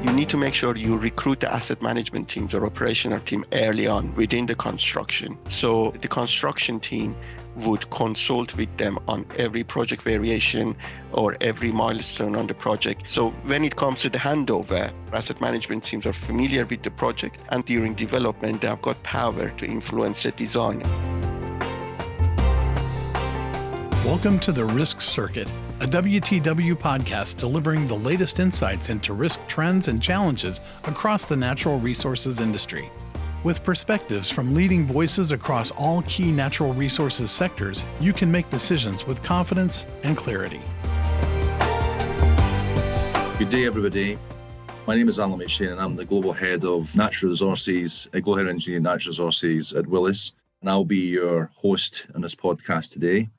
You need to make sure you recruit the asset management teams or operational team early on within the construction. So the construction team would consult with them on every project variation or every milestone on the project. So when it comes to the handover, asset management teams are familiar with the project, and during development, they have got power to influence the design. Welcome to the Risk Circuit, a WTW podcast delivering the latest insights into risk trends and challenges across the natural resources industry. With perspectives from leading voices across all key natural resources sectors, you can make decisions with confidence and clarity. Good day, everybody. My name is McShane, and I'm the Global Head of Natural Resources, Global Head of Engineering Natural Resources at Willis, and I'll be your host on this podcast today.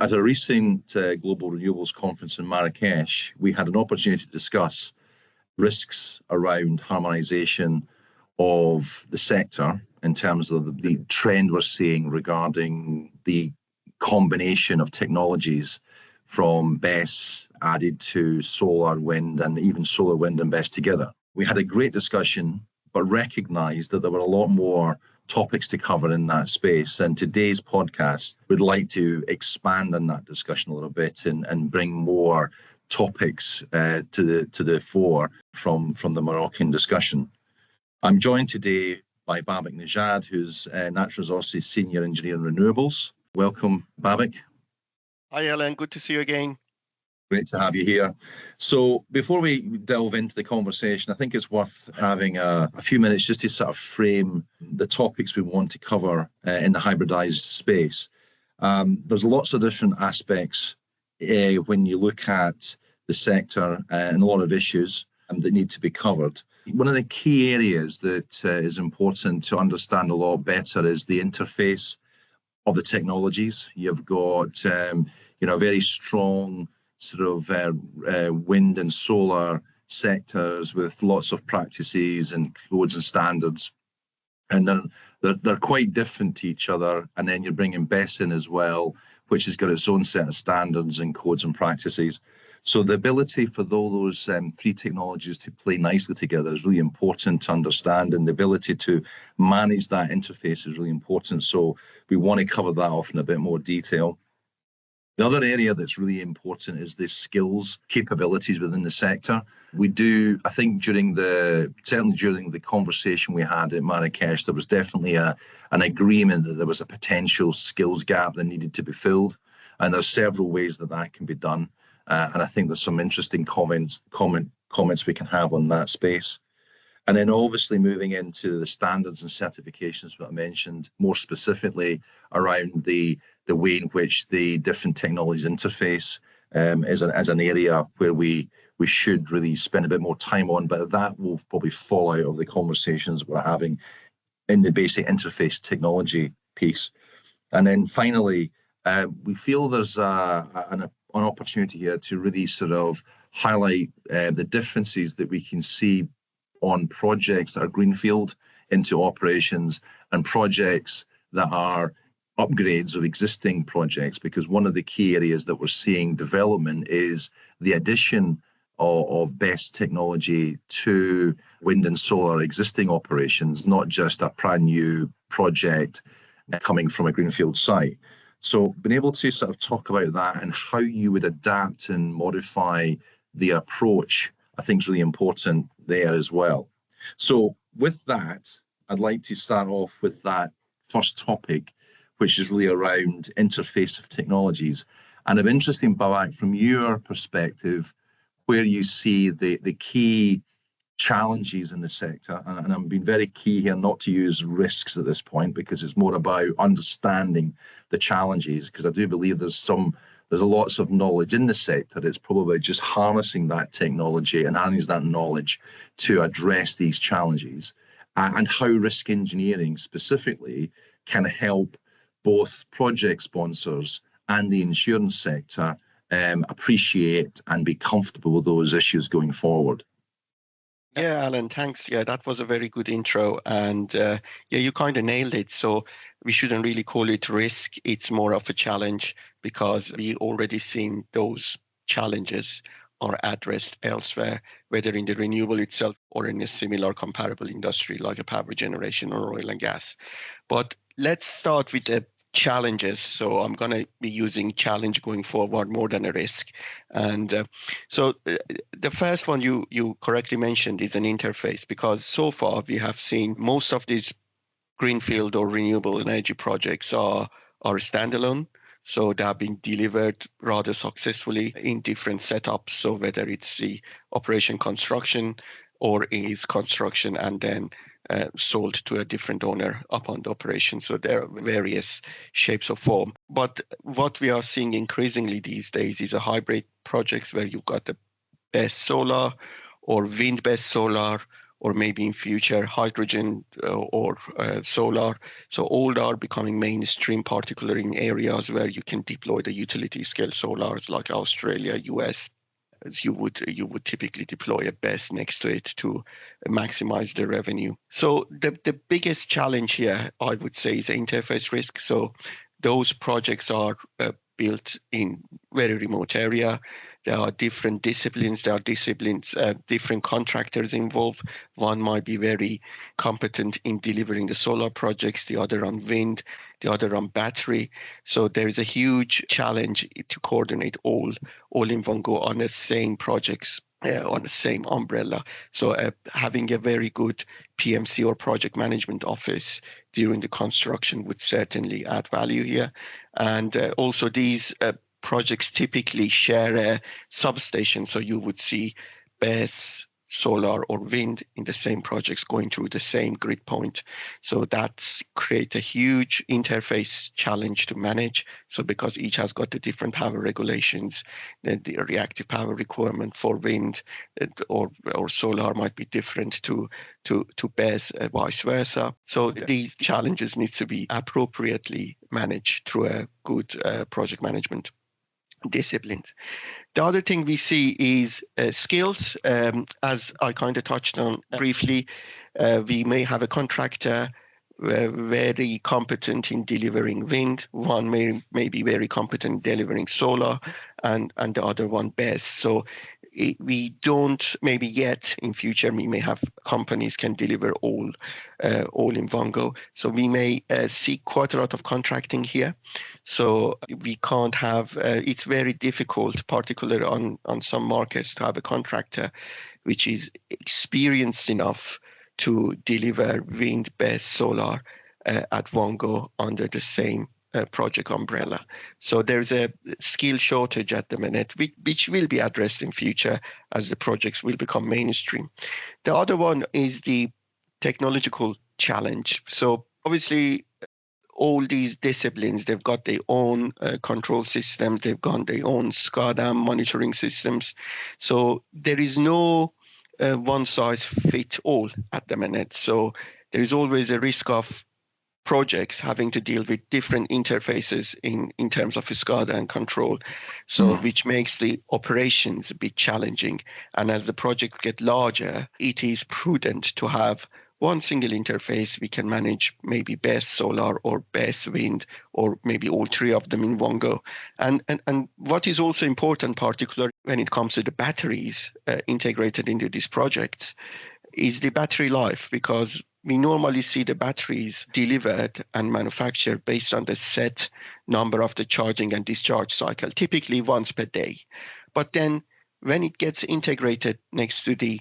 At a recent Global Renewables Conference in Marrakesh, we had an opportunity to discuss risks around harmonization of the sector in terms of the trend we're seeing regarding the combination of technologies from BESS added to solar, wind, and even solar, wind, and BESS together. We had a great discussion, but recognized that there were a lot more topics to cover in that space. And today's podcast would like to expand on that discussion a little bit and bring more topics to the fore from the Moroccan discussion. I'm joined today by Babak Eftekharnejad, who's Natural Resources Senior Engineer in Renewables. Welcome, Babak. Hi, Alan. Good to see you again. Great to have you here. So before we delve into the conversation, I think it's worth having a few minutes just to sort of frame the topics we want to cover in the hybridized space. There's lots of different aspects when you look at the sector and a lot of issues that need to be covered. One of the key areas that is important to understand a lot better is the interface of the technologies. You've got very strong sort of wind and solar sectors with lots of practices and codes and standards, and they're quite different to each other. And then you're bringing BESS in as well, which has got its own set of standards and codes and practices. So the ability for those three technologies to play nicely together is really important to understand, and the ability to manage that interface is really important. So we want to cover that off in a bit more detail. The other area that's really important is the skills, capabilities within the sector. We do, I think, certainly during the conversation we had at Marrakesh, there was definitely an agreement that there was a potential skills gap that needed to be filled. And there's several ways that can be done. And I think there's some interesting comments we can have on that space. And then obviously moving into the standards and certifications that I mentioned, more specifically around the way in which the different technologies interface as an area where we should really spend a bit more time on, but that will probably fall out of the conversations we're having in the basic interface technology piece. And then finally, we feel there's an opportunity here to really sort of highlight the differences that we can see on projects that are greenfield into operations and projects that are upgrades of existing projects, because one of the key areas that we're seeing development is the addition of BESS technology to wind and solar existing operations, not just a brand new project coming from a greenfield site. So being able to sort of talk about that and how you would adapt and modify the approach, I think is really important there as well. So with that, I'd like to start off with that first topic, which is really around interface of technologies. And I'm interested, Babak, from your perspective, where you see the key challenges in the sector. And I'm being very key here not to use risks at this point, because it's more about understanding the challenges, because I do believe there's lots of knowledge in the sector. It's probably just harnessing that technology and harnessing that knowledge to address these challenges, and how risk engineering specifically can help both project sponsors and the insurance sector appreciate and be comfortable with those issues going forward. Yeah, Alan, thanks. Yeah, that was a very good intro. And you kind of nailed it. So we shouldn't really call it risk. It's more of a challenge, because we already seen those challenges are addressed elsewhere, whether in the renewable itself or in a similar comparable industry like a power generation or oil and gas. But let's start with the challenges. So I'm going to be using challenge going forward more than a risk. And the first one you correctly mentioned is an interface, because so far we have seen most of these greenfield or renewable energy projects are standalone. So they have been delivered rather successfully in different setups. So whether it's the operation construction or is construction and then sold to a different owner upon the operation. So there are various shapes of form. But what we are seeing increasingly these days is a hybrid projects where you've got the BESS solar or wind-based solar, or maybe in future hydrogen or solar. So all are becoming mainstream, particularly in areas where you can deploy the utility scale solars like Australia, US. As you would typically deploy a BESS next to it to maximize the revenue. So the biggest challenge here, I would say, is the interface risk. So those projects are built in very remote area. There are different disciplines. Different contractors involved. One might be very competent in delivering the solar projects, the other on wind, the other on battery. So there is a huge challenge to coordinate all in one go on the same projects, on the same umbrella. So having a very good PMC or project management office during the construction would certainly add value here. And also these projects typically share a substation. So you would see BESS, solar or wind in the same projects going through the same grid point. So that's create a huge interface challenge to manage. So because each has got the different power regulations, the reactive power requirement for wind or solar might be different to BESS, vice versa. So these challenges need to be appropriately managed through a good project management disciplines. The other thing we see is skills. As I kind of touched on briefly, we may have a contractor very competent in delivering wind. One may be very competent in delivering solar, and the other one BESS. So we don't, maybe yet in future, we may have companies can deliver all in one go. So we may see quite a lot of contracting here. So we can't have, it's very difficult, particularly on some markets, to have a contractor which is experienced enough to deliver wind, BESS, solar at one go under the same project umbrella. So there's a skill shortage at the minute, which will be addressed in future as the projects will become mainstream. The other one is the technological challenge. So obviously, all these disciplines, they've got their own control system, they've got their own SCADA monitoring systems. So there is no one size fit all at the minute. So there is always a risk of projects having to deal with different interfaces in terms of SCADA and control, so which makes the operations a bit challenging. And as the projects get larger, it is prudent to have one single interface. We can manage maybe BESS solar or BESS wind, or maybe all three of them in one go. And what is also important, particularly when it comes to the batteries integrated into these projects, is the battery life, because we normally see the batteries delivered and manufactured based on the set number of the charging and discharge cycle, typically once per day. But then when it gets integrated next to the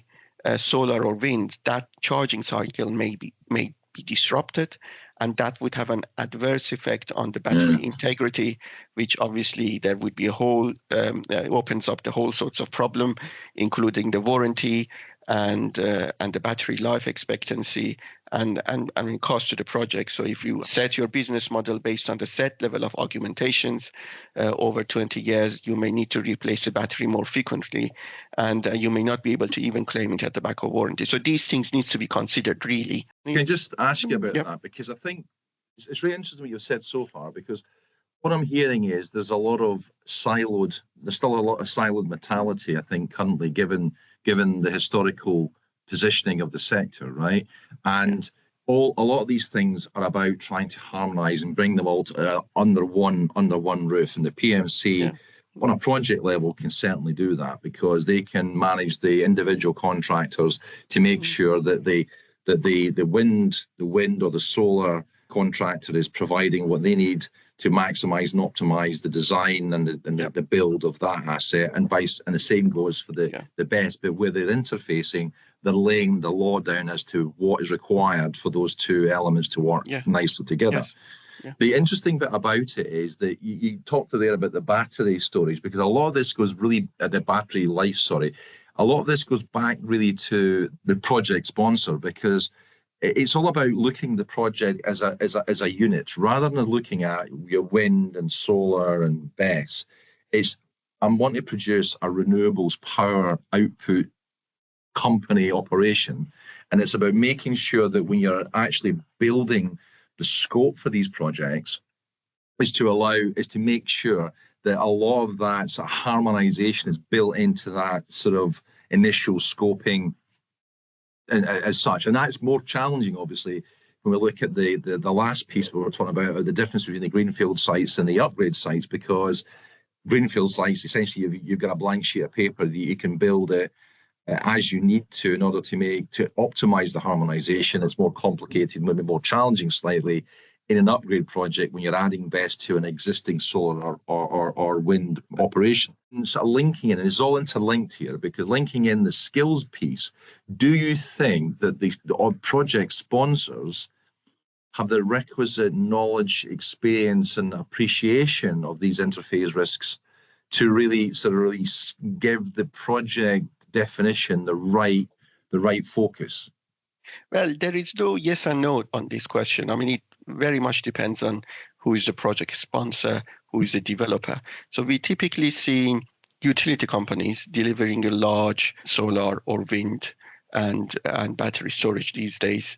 solar or wind, that charging cycle may be disrupted, and that would have an adverse effect on the battery integrity, which obviously there would be a whole opens up the whole sorts of problem, including the warranty and the battery life expectancy and cost to the project. So if you set your business model based on the set level of augmentations over 20 years, you may need to replace the battery more frequently, and you may not be able to even claim it at the back of warranty. So these things need to be considered, really. Can I just ask you about that? Because I think it's really interesting what you've said so far, because what I'm hearing is there's still a lot of siloed mentality, I think, currently, given the historical positioning of the sector, right? And a lot of these things are about trying to harmonize and bring them all under one roof. And the PMC on a project level can certainly do that, because they can manage the individual contractors to make sure that the wind or the solar contractor is providing what they need to maximize and optimize the design and the build of that asset, and the same goes for the BESS. But where they're interfacing, they're laying the law down as to what is required for those two elements to work nicely together. Yes. Yeah. The interesting bit about it is that you talked there about the battery storage, because a lot of this goes really at the battery life. A lot of this goes back really to the project sponsor, because it's all about looking at the project as a unit rather than looking at your wind and solar and BESS. I want to produce a renewables power output company operation, and it's about making sure that when you're actually building the scope for these projects is to make sure that a lot of that sort of harmonization is built into that sort of initial scoping as such. And that's more challenging, obviously, when we look at the last piece we were talking about, the difference between the greenfield sites and the upgrade sites, because greenfield sites, essentially you've got a blank sheet of paper that you can build it as you need to in order to optimize the harmonization. It's more complicated, maybe more challenging slightly in an upgrade project when you're adding BESS to an existing solar or wind operation. And sort of linking in, and it's all interlinked here, because linking in the skills piece, do you think that the project sponsors have the requisite knowledge, experience, and appreciation of these interface risks to really give the project definition the right focus? Well, there is no yes and no on this question. I mean, it very much depends on who is the project sponsor, who is the developer. So we typically see utility companies delivering a large solar or wind and battery storage these days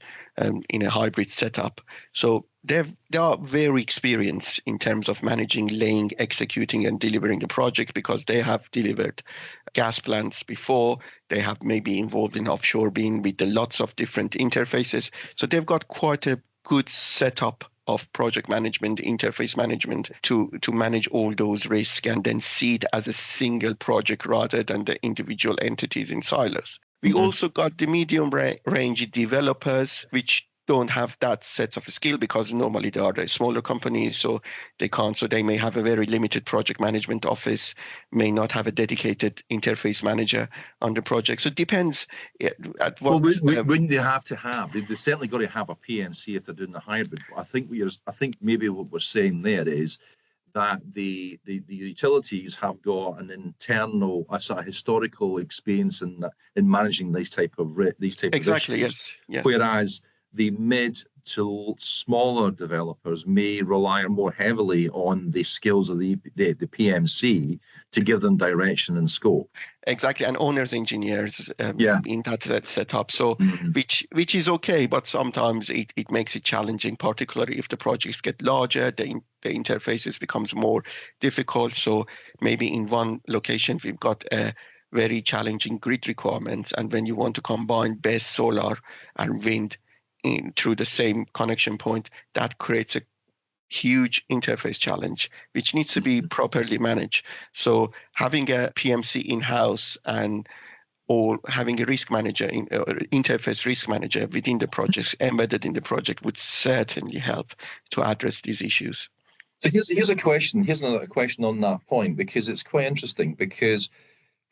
in a hybrid setup. So they are very experienced in terms of managing, laying, executing, and delivering the project, because they have delivered gas plants before. They have maybe involved in offshore wind with lots of different interfaces. So they've got quite a good setup of project management, interface management to manage all those risks and then see it as a single project rather than the individual entities in silos. We also got the medium range developers, which don't have that set of skill, because normally they are the smaller companies, so they can't. So they may have a very limited project management office, may not have a dedicated interface manager on the project. So it depends at what. Well, wouldn't they have to have? They've certainly got to have a PNC if they're doing the hybrid. I think maybe what we're saying there is that the utilities have got an internal, a sort of historical experience in managing these type of issues. Yes. Whereas the mid to smaller developers may rely more heavily on the skills of the PMC to give them direction and scope. Exactly, and owners, engineers in that setup. So which is okay, but sometimes it makes it challenging, particularly if the projects get larger, the interfaces becomes more difficult. So maybe in one location we've got a very challenging grid requirements, and when you want to combine BESS, solar, and wind through the same connection point, that creates a huge interface challenge, which needs to be properly managed. So having a PMC in-house or having a risk manager, interface risk manager within the project, embedded in the project, would certainly help to address these issues. So here's a question. Here's another question on that point, because it's quite interesting, because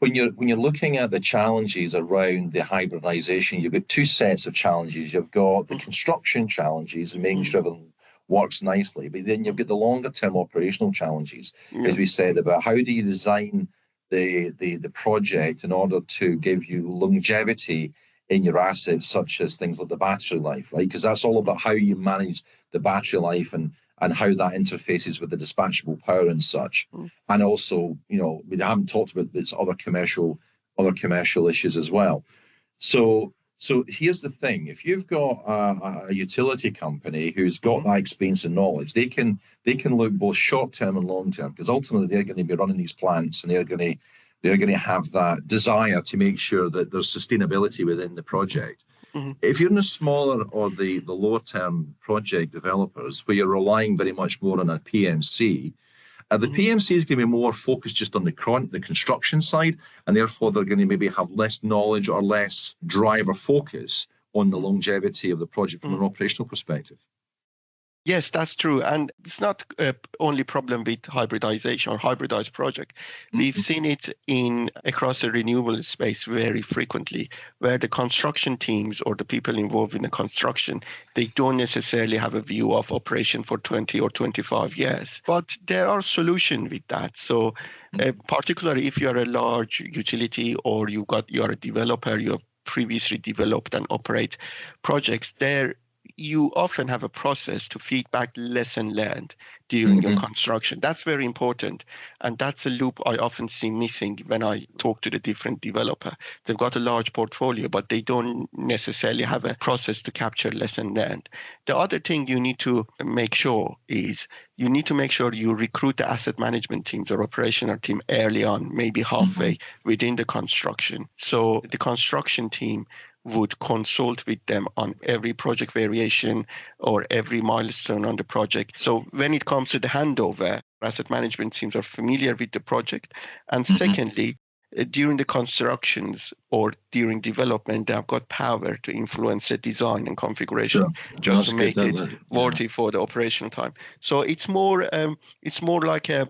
when you're looking at the challenges around the hybridization, you've got two sets of challenges. You've got the construction challenges and making sure everything works nicely, but then you've got the longer term operational challenges, as we said, about how do you design the project in order to give you longevity in your assets, such as things like the battery life, right? Because that's all about how you manage the battery life and how that interfaces with the dispatchable power and such. And also, we haven't talked about this other commercial issues as well. So here's the thing: if you've got a utility company who's got that experience and knowledge, they can look both short term and long term, because ultimately they're going to be running these plants, and they're going to have that desire to make sure that there's sustainability within the project. If you're in the smaller or the lower term project developers, where you're relying very much more on a PMC, The PMC is going to be more focused just on the construction side, and therefore they're going to maybe have less knowledge or less driver focus on the longevity of the project from an operational perspective. Yes, that's true. And it's not only problem with hybridization or hybridized project. We've seen it across the renewable space very frequently, where the construction teams or the people involved in the construction, they don't necessarily have a view of operation for 20 or 25 years. But there are solutions with that. So particularly if you're a large utility or you are a developer, you have previously developed and operate projects, there you often have a process to feed back lesson learned during your construction. That's very important. And that's a loop I often see missing when I talk to the different developer. They've got a large portfolio, but they don't necessarily have a process to capture lesson learned. The other thing you need to make sure is you need to make sure you recruit the asset management teams or operational team early on, maybe halfway within the construction. So the construction team would consult with them on every project variation or every milestone on the project. So when it comes to the handover, asset management teams are familiar with the project. And secondly, during the constructions or during development, they've got power to influence the design and configuration just to make it worthy for the operational time. So it's more like a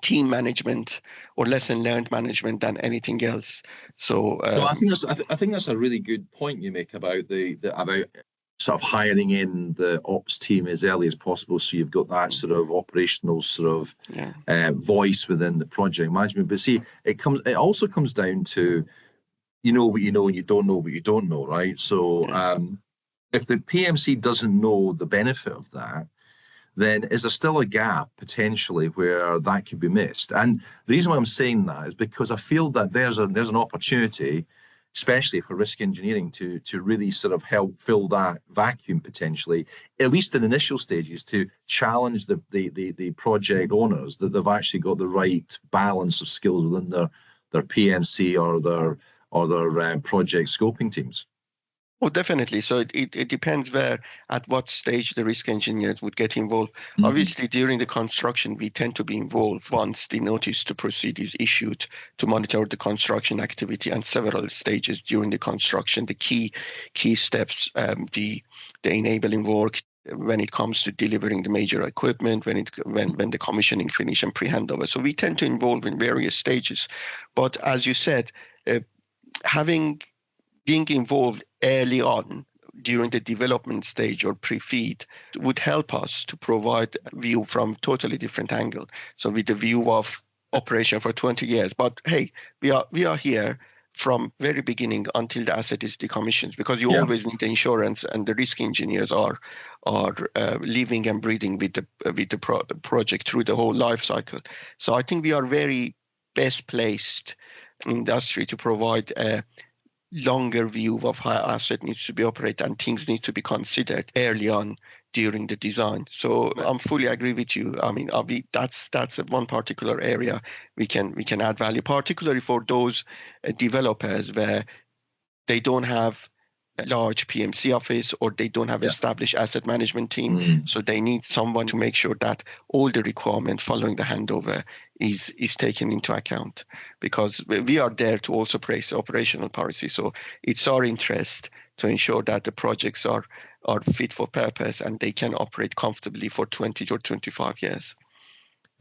team management or lesson learned management than anything else. So I think that's a really good point you make about about sort of hiring in the ops team as early as possible, so you've got that sort of operational sort of voice within the project management. But see, it also comes down to you know what you know and you don't know what you don't know, right? So if the PMC doesn't know the benefit of that, then is there still a gap potentially where that could be missed? And the reason why I'm saying that is because I feel that there's an opportunity, especially for risk engineering, to really sort of help fill that vacuum potentially, at least in initial stages, to challenge the project owners that they've actually got the right balance of skills within their PMC or their project scoping teams. Oh, definitely. So it depends at what stage the risk engineers would get involved. Obviously, during the construction, we tend to be involved once the notice to proceed is issued to monitor the construction activity and several stages during the construction. The key steps, the enabling work, when it comes to delivering the major equipment, when the commissioning finish and pre-handover. So we tend to involve in various stages. But as you said, being involved early on during the development stage or pre-feed would help us to provide a view from totally different angle. So with the view of operation for 20 years, but hey, we are here from very beginning until the asset is decommissioned, because you always need the insurance, and the risk engineers are living and breathing with the project through the whole life cycle. So I think we are very best placed industry to provide a longer view of how asset needs to be operated, and things need to be considered early on during the design. So I'm fully agree with you. I mean, that's one particular area we can add value, particularly for those developers where they don't have a large PMC office or they don't have established asset management team. So they need someone to make sure that all the requirements following the handover is taken into account, because we are there to also praise operational policy. So it's our interest to ensure that the projects are fit for purpose and they can operate comfortably for 20 or 25 years.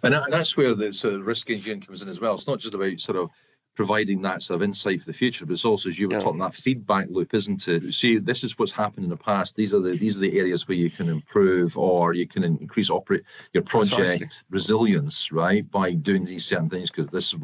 And that's where the sort of risk engineering comes in as well. It's not just about sort of providing that sort of insight for the future, but it's also, as you were talking, that feedback loop, isn't it? See, this is what's happened in the past. These are the areas where you can improve or you can increase your project resilience, right, by doing these certain things, because this is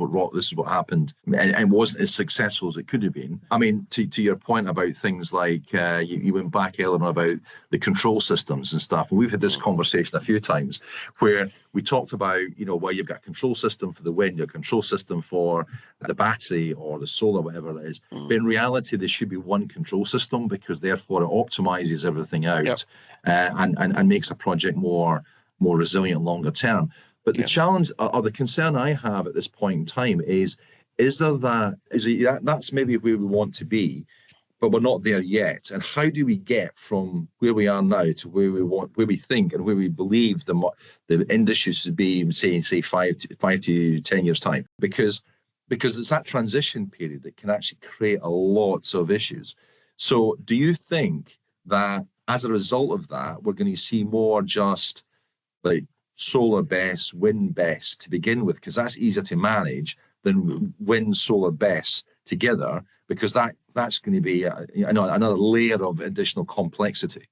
what happened, and it wasn't as successful as it could have been. I mean, to your point about things like you went back earlier about the control systems and stuff, and we've had this conversation a few times where we talked about, where you've got a control system for the wind, your control system for the battery or the solar, whatever it is. But in reality, there should be one control system, because therefore it optimizes everything out and makes a project more resilient longer term. But the challenge or the concern I have at this point in time is that's maybe where we want to be. but we're not there yet. And how do we get from where we are now to where we think and where we believe the industry should be, say 5 to 10 years time? Because it's that transition period that can actually create a lot of issues. So do you think that as a result of that, we're going to see more just like solar BESS, wind BESS to begin with, because that's easier to manage than wind, solar BESS together, because that's going to be another layer of additional complexity?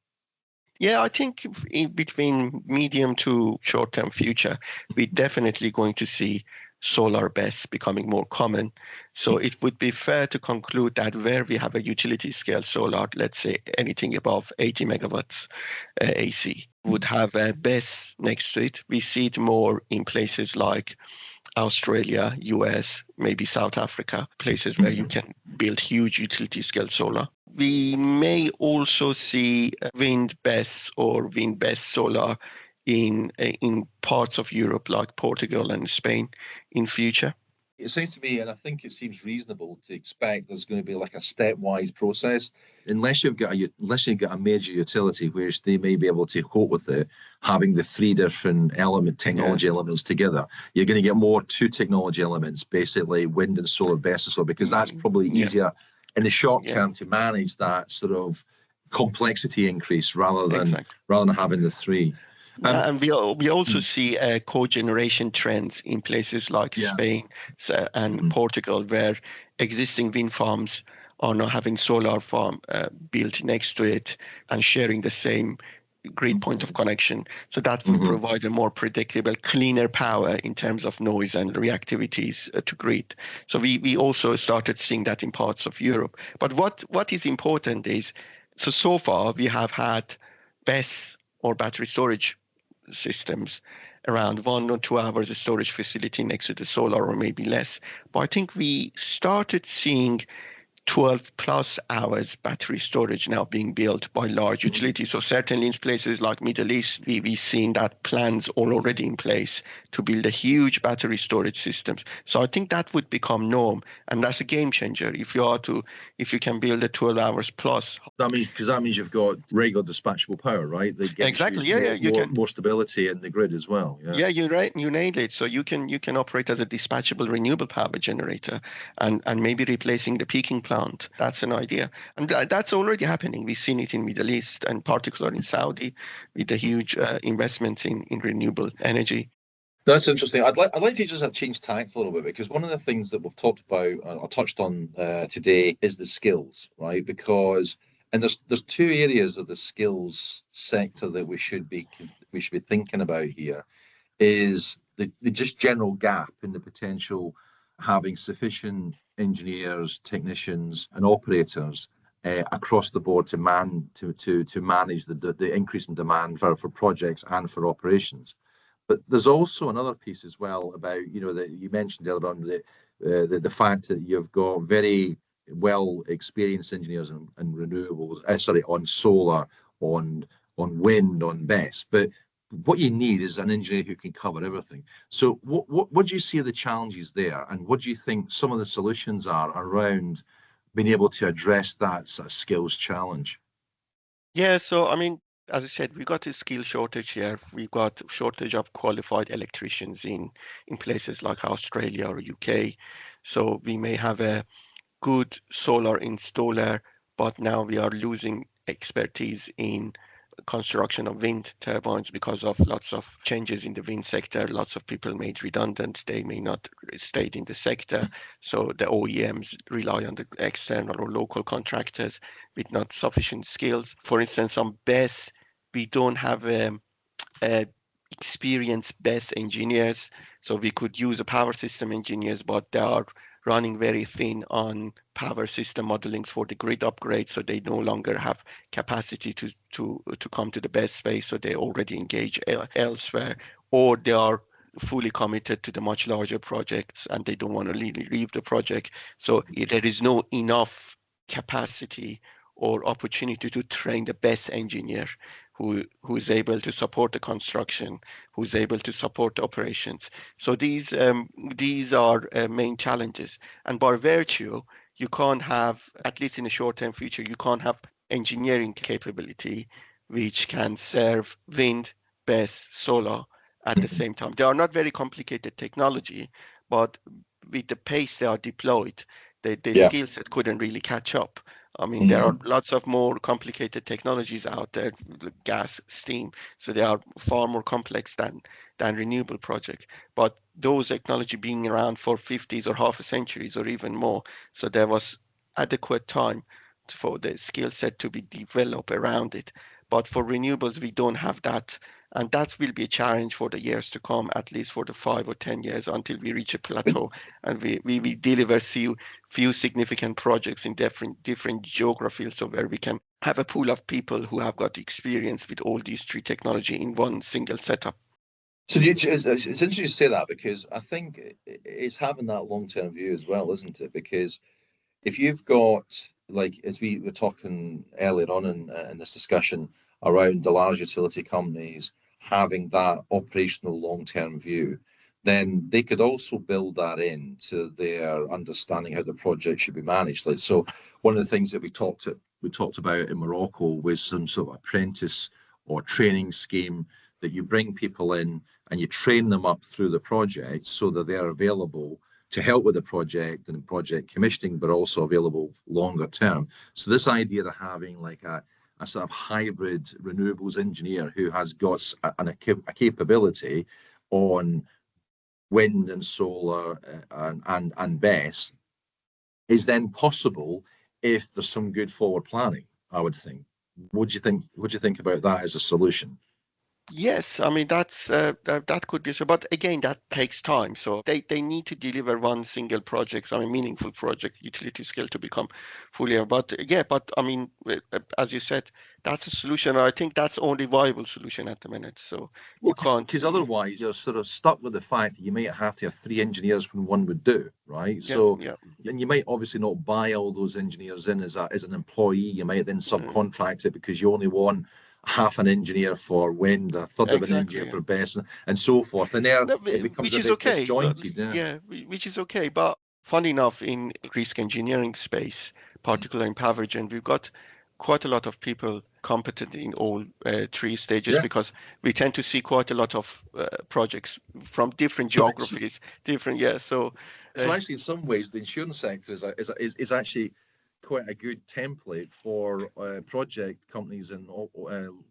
Yeah, I think between medium to short-term future, we're definitely going to see solar BESS becoming more common. So it would be fair to conclude that where we have a utility scale solar, let's say anything above 80 megawatts AC, would have a BESS next to it. We see it more in places like Australia, US, maybe South Africa, places where you can build huge utility scale solar. We may also see wind BESS or wind BESS solar in parts of Europe like Portugal and Spain in future. It seems to me, and I think it seems reasonable to expect there's going to be like a stepwise process, unless you've got a major utility which they may be able to cope with it, having the three different technology elements together. You're going to get more two technology elements, basically wind and solar BESS as well, because that's probably easier in the short term to manage that sort of complexity increase rather than having the three. And we also see cogeneration trends in places like Spain and Portugal, where existing wind farms are now having solar farm built next to it and sharing the same grid point of connection. So that will provide a more predictable, cleaner power in terms of noise and reactivities to grid. So we also started seeing that in parts of Europe. But what is important is, so far we have had BESS or battery storage systems around 1 or 2 hours of storage facility next to the solar, or maybe less. But I think we started seeing 12 plus hours battery storage now being built by large utilities. So certainly in places like Middle East, we've seen that plans are already in place to build a huge battery storage systems. So I think that would become norm, and that's a game changer if you can build a 12 hours plus. That means you've got regular dispatchable power, right? That gives you more stability in the grid as well. Yeah, you're right. You nailed it. So you can operate as a dispatchable renewable power generator, and maybe replacing the peaking plant. That's an idea, and that's already happening. We've seen it in Middle East, and particularly in Saudi, with the huge investments in renewable energy. That's interesting. I'd like to just change tact a little bit, because one of the things that we've talked about or touched on today is the skills, right? Because there's two areas of the skills sector that we should be thinking about here. Is the just general gap in the potential having sufficient engineers, technicians, and operators across the board to manage the increase in demand for projects and for operations. But there's also another piece as well about, that you mentioned earlier on, the fact that you've got very well experienced engineers on renewables, on solar, on wind, on BESS, but what you need is an engineer who can cover everything. So what do you see are the challenges there, and what do you think some of the solutions are around being able to address that sort of skills challenge? Yeah, so I mean, as I said, we've got a skill shortage here. We've got a shortage of qualified electricians in places like Australia or UK. So we may have a good solar installer, but now we are losing expertise in construction of wind turbines because of lots of changes in the wind sector. Lots of people made redundant. They may not stay in the sector. So the OEMs rely on the external or local contractors with not sufficient skills. For instance, on BESS, we don't have experienced BESS engineers. So we could use a power system engineers, but they are running very thin on power system modelings for the grid upgrade, so they no longer have capacity to come to the BESS space, so they already engage elsewhere, or they are fully committed to the much larger projects and they don't want to leave the project. So there is no enough capacity or opportunity to train the BESS engineer who is able to support the construction, who's able to support the operations. So these are main challenges. And by virtue, you can't have, at least in the short-term future, you can't have engineering capability which can serve wind, BESS, solar at the same time. They are not very complicated technology, but with the pace they are deployed, the Yeah. skill set couldn't really catch up. I mean, there are Mhm. lots of more complicated technologies out there, gas, steam, so they are far more complex than renewable project. But those technology being around for 50s or half a centuries or even more, so there was adequate time for the skill set to be developed around it. But for renewables, we don't have that, and that will be a challenge for the years to come, at least for the 5 or 10 years until we reach a plateau and we deliver few significant projects in different geographies, so where we can have a pool of people who have got experience with all these three technology in one single setup. So it's interesting to say that, because I think it's having that long-term view as well, isn't it? Because if you've got, like, as we were talking earlier on in this discussion around the large utility companies having that operational long-term view, then they could also build that into their understanding how the project should be managed. Like, so one of the things that we talked about in Morocco was some sort of apprentice or training scheme that you bring people in and you train them up through the project so that they're available to help with the project and project commissioning, but also available longer term. So this idea of having like a sort of hybrid renewables engineer who has got a capability on wind and solar and BESS is then possible if there's some good forward planning, I would think. What do you think about that as a solution? Yes, I mean that could be so, but again, that takes time. So they need to deliver one single project, I mean meaningful project, utility scale to become fully. But yeah, but I mean, as you said, that's a solution. I think that's only viable solution at the minute. So Well, you can't. because otherwise you're sort of stuck with the fact that you might have to have three engineers when one would do, right? Yeah, So, yeah. and you might obviously not buy all those engineers in as an employee. You might then subcontract it because you only want half an engineer for wind, a third of an engineer Exactly. for BESS, and so forth. And there No, it becomes which a is bit okay. But disjointed. Yeah. yeah, which is okay. But funny enough, in risk engineering space, particularly in power gen, we've got quite a lot of people competent in all three stages, Yeah. because we tend to see quite a lot of projects from different So, geographies, different, yeah. So so actually, in some ways, the insurance sector is actually quite a good template for project companies and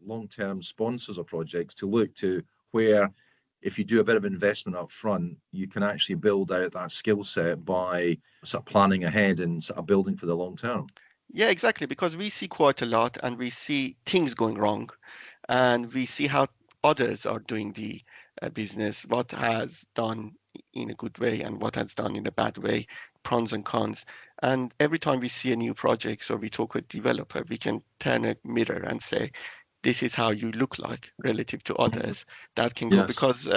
long-term sponsors of projects to look to, where if you do a bit of investment up front, you can actually build out that skill set by sort of planning ahead and sort of building for the long term. yeah, exactly, because we see quite a lot and we see things going wrong, and we see how others are doing the business, what has done in a good way and what has done in a bad way, pros and cons. And every time we see a new project or we talk with developer, we can turn a mirror and say, this is how you look like relative to others. That can go, Yes. because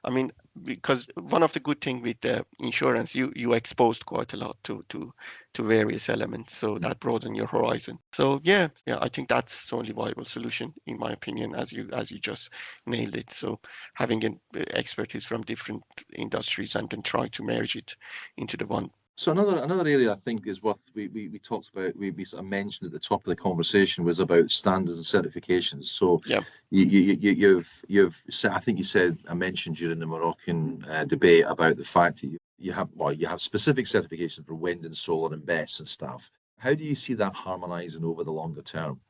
I mean, because one of the good thing with insurance, you exposed quite a lot to various elements, so that broaden your horizon. So yeah, I think that's the only viable solution in my opinion, as you just nailed it. So having an expertise from different industries and then try to merge it into the one. So another area I think is what we talked about, we sort of mentioned at the top of the conversation, was about standards and certifications. So Yeah. you've said, I think you said, I mentioned during the Moroccan debate about the fact that you have specific certifications for wind and solar and BESS and stuff. How do you see that harmonizing over the longer term?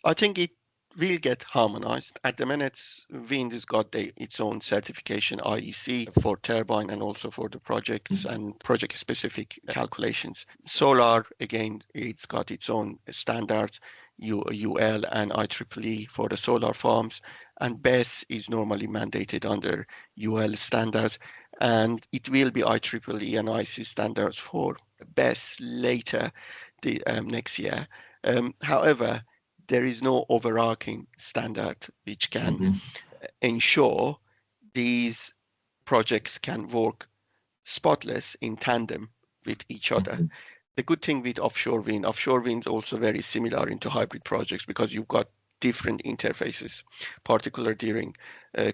I think it will get harmonized. At the minute, wind has got its own certification, IEC, for turbine and also for the projects and project-specific calculations. Solar, again, it's got its own standards, UL and IEEE for the solar farms, and BESS is normally mandated under UL standards, and it will be IEEE and IC standards for BESS later the next year. However, there is no overarching standard which can Mm-hmm. ensure these projects can work spotless in tandem with each other. Mm-hmm. The good thing with offshore wind is also very similar into hybrid projects, because you've got different interfaces, particularly during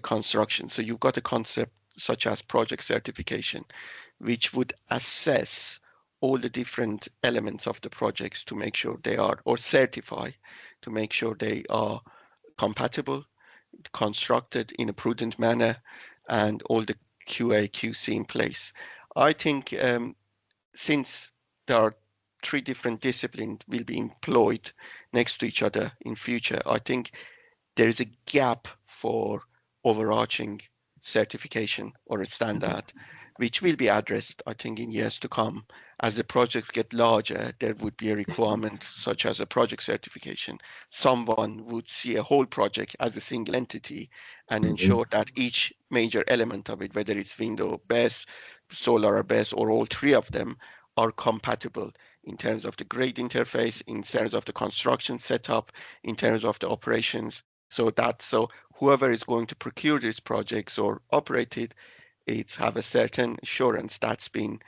construction. So you've got a concept such as project certification, which would assess all the different elements of the projects to make sure they are, or certify to make sure they are compatible, constructed in a prudent manner, and all the QA, QC in place. I think since there are three different disciplines will be employed next to each other in future, I think there is a gap for overarching certification or a standard, which will be addressed, I think, in years to come. As the projects get larger, there would be a requirement such as a project certification. Someone would see a whole project as a single entity and ensure that each major element of it, whether it's window, BESS, solar or BESS, or all three of them, are compatible in terms of the grid interface, in terms of the construction setup, in terms of the operations. So whoever is going to procure these projects or operate it, it's have a certain assurance that's been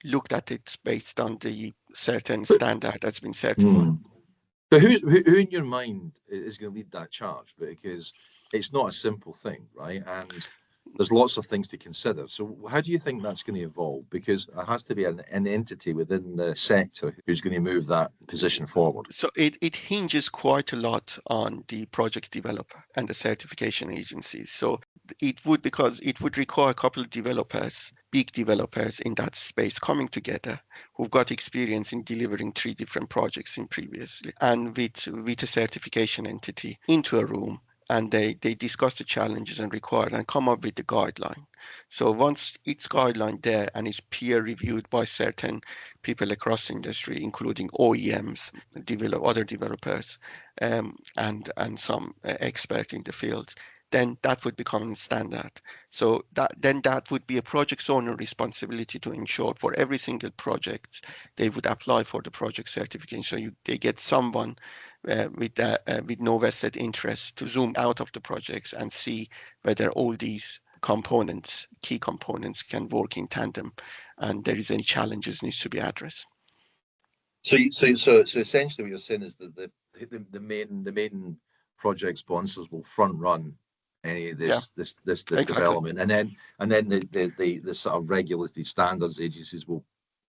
looked at it based on the certain standard that's been certified. But who in your mind is going to lead that charge? Because it's not a simple thing, right? And there's lots of things to consider. So how do you think that's going to evolve? Because there has to be an entity within the sector who's going to move that position forward. So it hinges quite a lot on the project developer and the certification agencies. So it would require a couple of developers, big developers in that space coming together who've got experience in delivering 3 different projects in previously, and with a certification entity into a room, and they discuss the challenges and required and come up with the guideline. So once it's guideline there and is peer reviewed by certain people across the industry, including OEMs, other developers, and some expert in the field, then that would become standard. So that would be a project owner responsibility to ensure for every single project they would apply for the project certification. So they get someone with no vested interest to zoom out of the projects and see whether all these components, key components, can work in tandem, and there is any challenges needs to be addressed. So essentially, what you're saying is that the main project sponsors will front run any of this exactly. Development, and then the sort of regulatory standards agencies will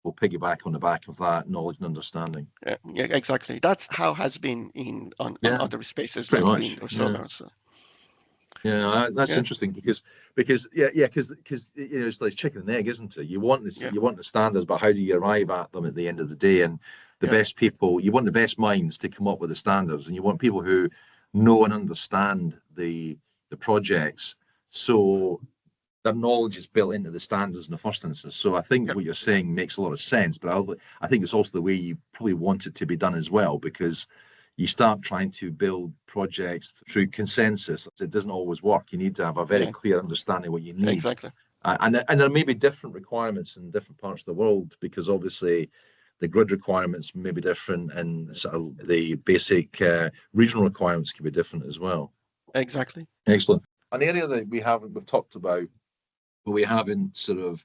piggyback on the back of that knowledge and understanding. Yeah, exactly. That's how has been on other spaces like wind or solar. So. Yeah, that's interesting because it's like chicken and egg, isn't it? You want the standards, but how do you arrive at them at the end of the day? And the best people, you want the best minds to come up with the standards, and you want people who know and understand the projects, so their knowledge is built into the standards in the first instance. So I think what you're saying makes a lot of sense, but I think it's also the way you probably want it to be done as well, because you start trying to build projects through consensus. It doesn't always work. You need to have a very clear understanding of what you need. Exactly. And there may be different requirements in different parts of the world, because obviously the grid requirements may be different, and sort of the basic regional requirements can be different as well. Exactly. Excellent. An area that we've talked about, but we haven't sort of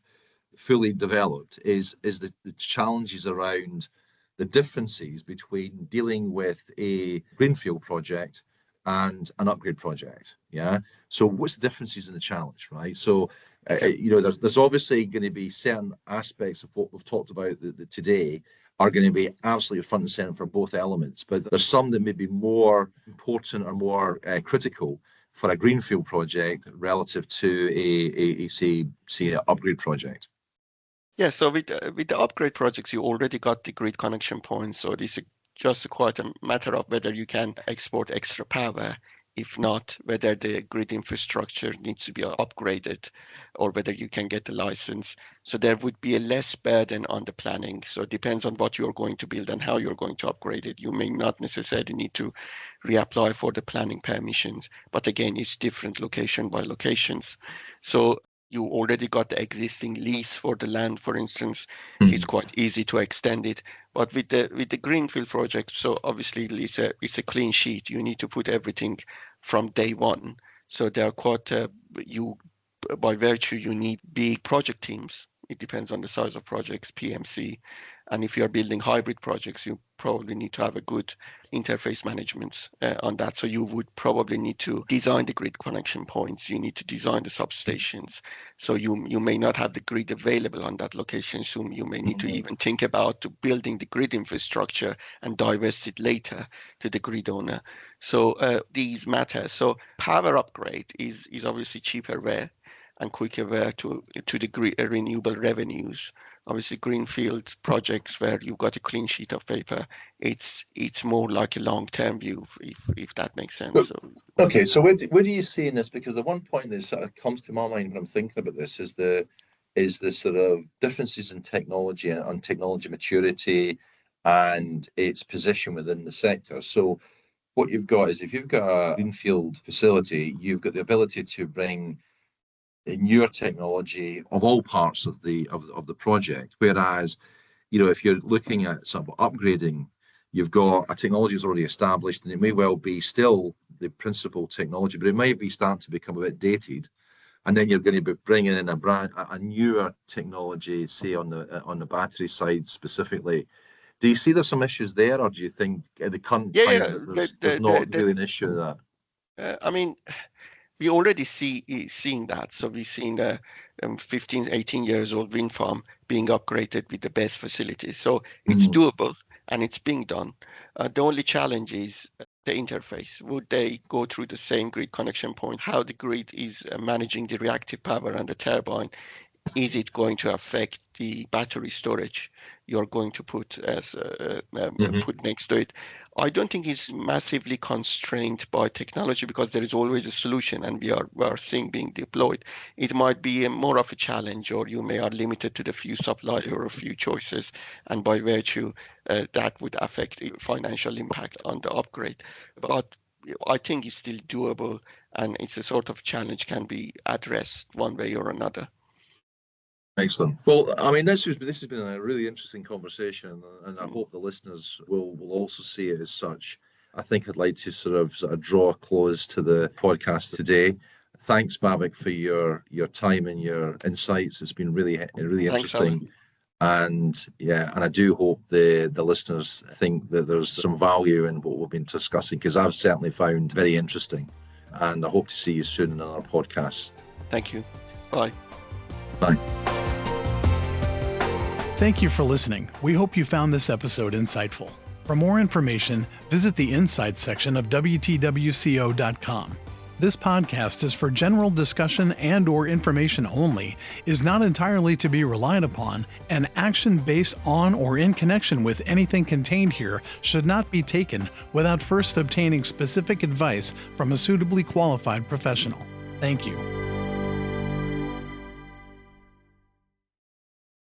fully developed is the challenges around the differences between dealing with a greenfield project and an upgrade project. Yeah. So what's the differences in the challenge, right? So there's obviously going to be certain aspects of what we've talked about today are going to be absolutely front and center for both elements, but there's some that may be more important or more critical for a greenfield project relative to a say an upgrade project. Yeah, so with the upgrade projects, you already got the grid connection points, so this is just quite a matter of whether you can export extra power. If not, whether the grid infrastructure needs to be upgraded, or whether you can get the license. So there would be a less burden on the planning. So it depends on what you're going to build and how you're going to upgrade it. You may not necessarily need to reapply for the planning permissions, but again, it's different location by locations. So you already got the existing lease for the land, for instance. It's quite easy to extend it. But with the greenfield project, so obviously it's a clean sheet. You need to put everything from day one. So there are quite by virtue you need big project teams It depends on the size of projects, PMC. And if you're building hybrid projects, you probably need to have a good interface management on that. So you would probably need to design the grid connection points. You need to design the substations. So you may not have the grid available on that location. So you may need to even think about building the grid infrastructure and divest it later to the grid owner. So these matter. So power upgrade is obviously cheaper way and quicker way to the renewable revenues. Obviously, greenfield projects where you've got a clean sheet of paper, it's more like a long-term view, if that makes sense. Okay, so where do you see in this? Because the one point that sort of comes to my mind when I'm thinking about this is the sort of differences in technology and technology maturity and its position within the sector. So what you've got is, if you've got a greenfield facility, you've got the ability to bring newer technology of all parts of the project. Whereas, if you're looking at sort of upgrading, you've got a technology that's already established, and it may well be still the principal technology, but it might be starting to become a bit dated. And then you're going to be bringing in a newer technology, say on the battery side specifically. Do you see there's some issues there, or do you think at the current time there's not really an issue with that? I mean, we already seeing that. So we've seen a 15, 18 years old wind farm being upgraded with the BESS facilities. So it's doable and it's being done. The only challenge is the interface. Would they go through the same grid connection point? How the grid is managing the reactive power and the turbine? Is it going to affect the battery storage you're going to put put next to it? I don't think it's massively constrained by technology, because there is always a solution, and we are seeing being deployed. It might be more of a challenge, or you may are limited to the few suppliers or a few choices, and by virtue that would affect the financial impact on the upgrade. But I think it's still doable, and it's a sort of challenge can be addressed one way or another. Excellent. Well, I mean, this has been a really interesting conversation, and I hope the listeners will also see it as such. I think I'd like to sort of draw a close to the podcast today. Thanks, Babak, for your time and your insights. It's been really interesting. Thanks, and I do hope the listeners think that there's some value in what we've been discussing, because I've certainly found very interesting. And I hope to see you soon in another podcast. Thank you. Bye. Bye. Thank you for listening. We hope you found this episode insightful. For more information, visit the Insights section of WTWCO.com. This podcast is for general discussion and/or information only, is not entirely to be relied upon, and action based on or in connection with anything contained here should not be taken without first obtaining specific advice from a suitably qualified professional. Thank you.